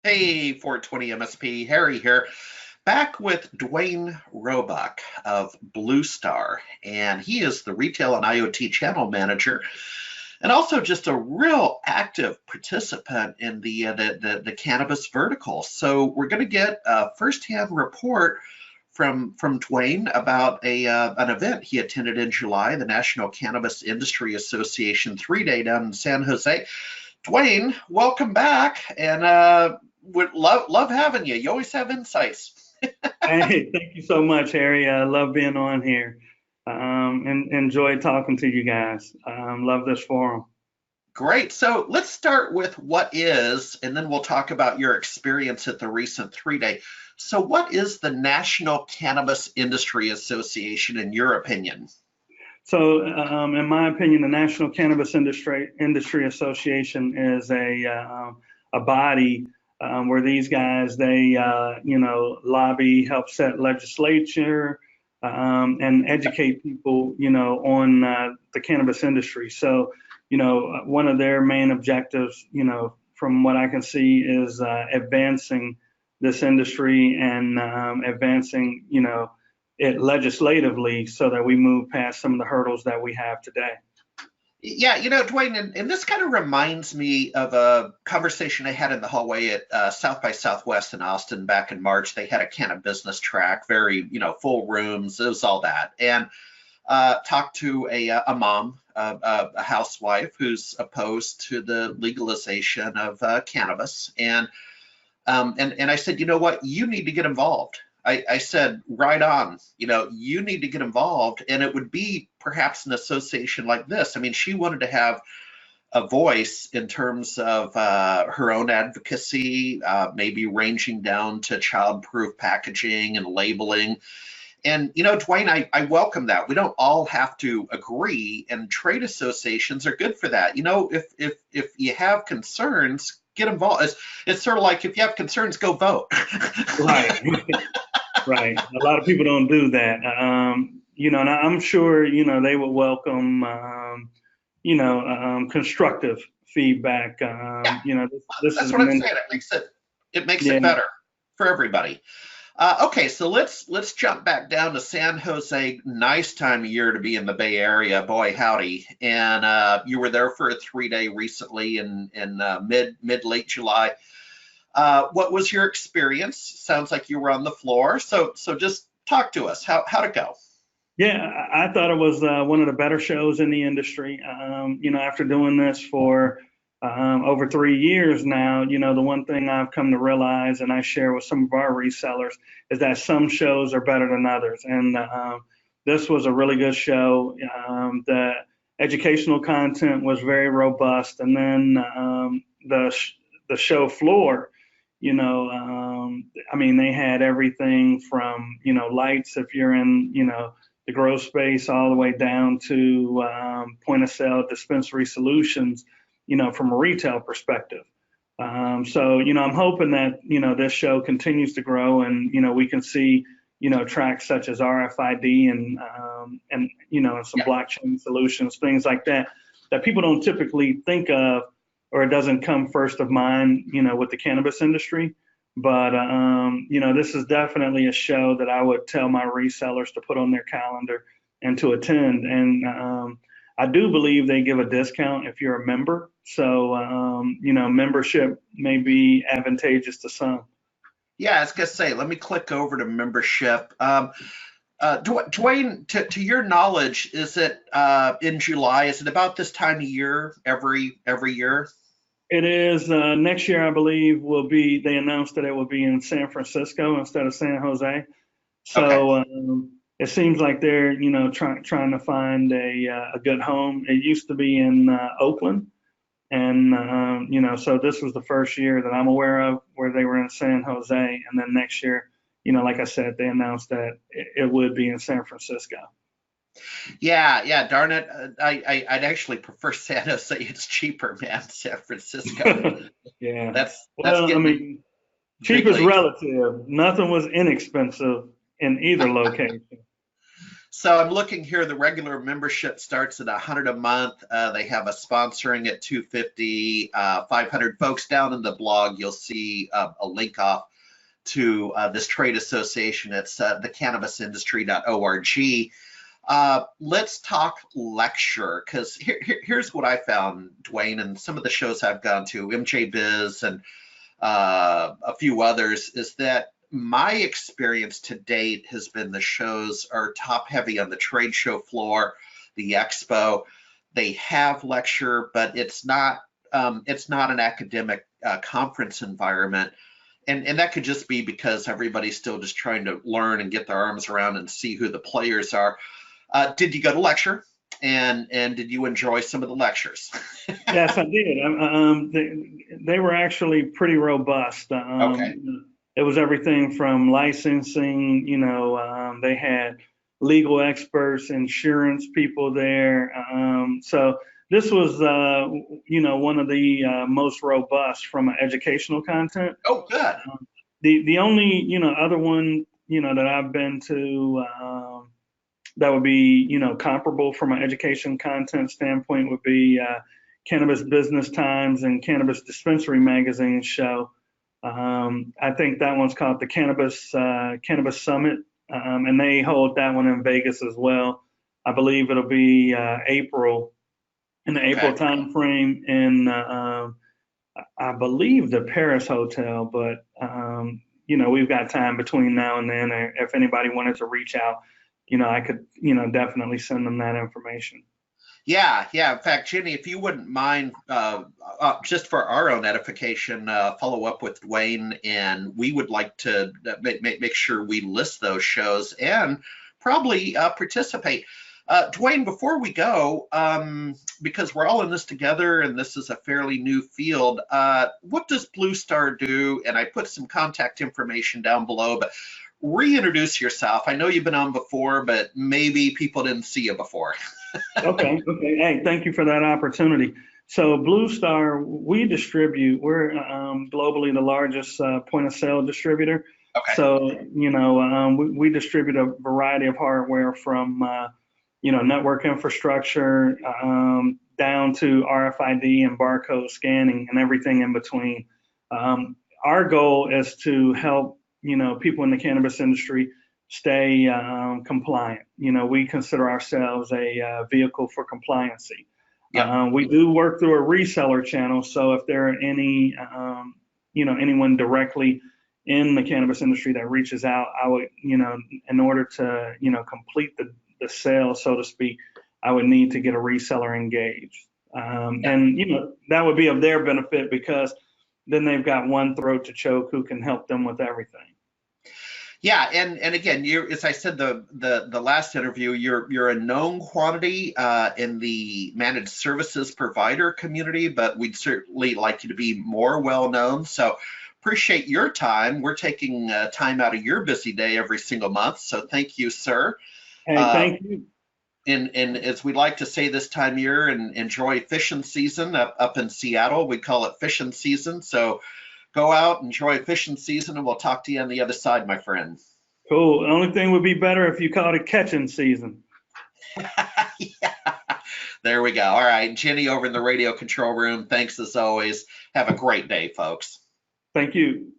Hey, 420 MSP, Harry here, back with Duane Roebuck of BlueStar, and he is the retail and IoT channel manager, and also just a real active participant in the cannabis vertical. So we're going to get a firsthand report from Duane about an event he attended in July, the National Cannabis Industry Association 3-day down in San Jose. Duane, welcome back, and would love having you. You always have insights. Hey, thank you so much, Harry. I love being on here and enjoy talking to you guys. Love this forum. Great. So let's start with what is, and then we'll talk about your experience at the recent 3-day. So, what is the National Cannabis Industry Association, in your opinion? So, in my opinion, the National Cannabis Industry Association is a body where these guys lobby, help set legislature, and educate people on the cannabis industry. So, one of their main objectives, from what I can see, is advancing this industry and advancing, it legislatively so that we move past some of the hurdles that we have today. Yeah, Duane, and this kind of reminds me of a conversation I had in the hallway at South by Southwest in Austin back in March. They had a can of business track, very, full rooms, it was all that. And talked to a mom, a housewife who's opposed to the legalization of cannabis. And I said, you know what, you need to get involved. I said, right on, you need to get involved. And it would be perhaps an association like this. I mean, she wanted to have a voice in terms of her own advocacy, maybe ranging down to child-proof packaging and labeling. And, Duane, I welcome that. We don't all have to agree, and trade associations are good for that. If you have concerns, get involved. It's sort of like, if you have concerns, go vote. Right. Right. A lot of people don't do that. And I'm sure, they will welcome, constructive feedback. Yeah, this that's is what an I'm saying. industry. It makes Yeah. it better for everybody. Okay, so let's jump back down to San Jose. Nice time of year to be in the Bay Area, boy howdy. And you were there for a 3-day recently in mid late July. What was your experience? Sounds like you were on the floor. So just talk to us. How'd it go? Yeah, I thought it was one of the better shows in the industry. After doing this for over 3 years now, the one thing I've come to realize, and I share with some of our resellers, is that some shows are better than others. And this was a really good show. The educational content was very robust, and then the show floor. They had everything from lights if you're in the grow space, all the way down to point of sale dispensary solutions, from a retail perspective. I'm hoping that, this show continues to grow, and, we can see, tracks such as RFID and some Yeah. blockchain solutions, things like that, that people don't typically think of, or it doesn't come first of mind, with the cannabis industry. But, this is definitely a show that I would tell my resellers to put on their calendar and to attend. And I do believe they give a discount if you're a member. So, membership may be advantageous to some. Yeah, I was gonna say, let me click over to membership. Duane, to your knowledge, is it in July? Is it about this time of year every year? It is next year, I believe, they announced that it will be in San Francisco instead of San Jose. Okay. So it seems like they're, trying to find a good home. It used to be in Oakland. And, so this was the first year that I'm aware of where they were in San Jose. And then next year, like I said, they announced that it would be in San Francisco. Yeah, darn it. I'd actually prefer San Jose. It's cheaper, man. San Francisco. Yeah. That's Well, I getting mean, cheap big is leagues. relative. Nothing was inexpensive in either location. So I'm looking here. The regular membership starts at 100 a month. They have a sponsoring at 250. 500 folks down in the blog. You'll see a link off to this trade association. It's thecannabisindustry.org. Let's talk lecture, because here's what I found, Duane, and some of the shows I've gone to, MJ Biz and a few others, is that my experience to date has been the shows are top heavy on the trade show floor, the expo. They have lecture, but it's not an academic conference environment. And that could just be because everybody's still just trying to learn and get their arms around and see who the players are. Did you go to lecture? And did you enjoy some of the lectures? Yes, I did. They were actually pretty robust. Okay. It was everything from licensing, they had legal experts, insurance people there. So this was, one of the most robust from an educational content. Oh, good. The only, other one, that I've been to that would be, comparable from an education content standpoint would be Cannabis Business Times and Cannabis Dispensary Magazine show. I think that one's called the Cannabis Summit, and they hold that one in Vegas as well. I believe it'll be April, in the April timeframe, in I believe the Paris Hotel. But we've got time between now and then. If anybody wanted to reach out, I could definitely send them that information. Yeah. In fact, Jenny, if you wouldn't mind, just for our own edification, follow up with Duane, and we would like to make sure we list those shows and probably participate. Duane, before we go, because we're all in this together and this is a fairly new field, what does BlueStar do? And I put some contact information down below, but reintroduce yourself. I know you've been on before, but maybe people didn't see you before. Okay. Hey, thank you for that opportunity. So BlueStar, we're globally the largest point of sale distributor. Okay. So, we distribute a variety of hardware from, network infrastructure down to RFID and barcode scanning and everything in between. Our goal is to help, people in the cannabis industry stay compliant. We consider ourselves a vehicle for compliancy. Yep. We do work through a reseller channel. So if there are any, anyone directly in the cannabis industry that reaches out, I would, in order to, complete the sale, so to speak, I would need to get a reseller engaged. And, that would be of their benefit, because then they've got one throat to choke who can help them with everything. Yeah, and again, as I said the last interview, you're a known quantity in the managed services provider community, but we'd certainly like you to be more well known. So appreciate your time. We're taking time out of your busy day every single month, so thank you, sir. Hey, thank you. And as we like to say this time of year, and enjoy fishing season up in Seattle. We call it fishing season. So go out, enjoy fishing season, and we'll talk to you on the other side, my friend. Cool. The only thing would be better if you called it catching season. Yeah. There we go. All right. Jenny over in the radio control room. Thanks as always. Have a great day, folks. Thank you.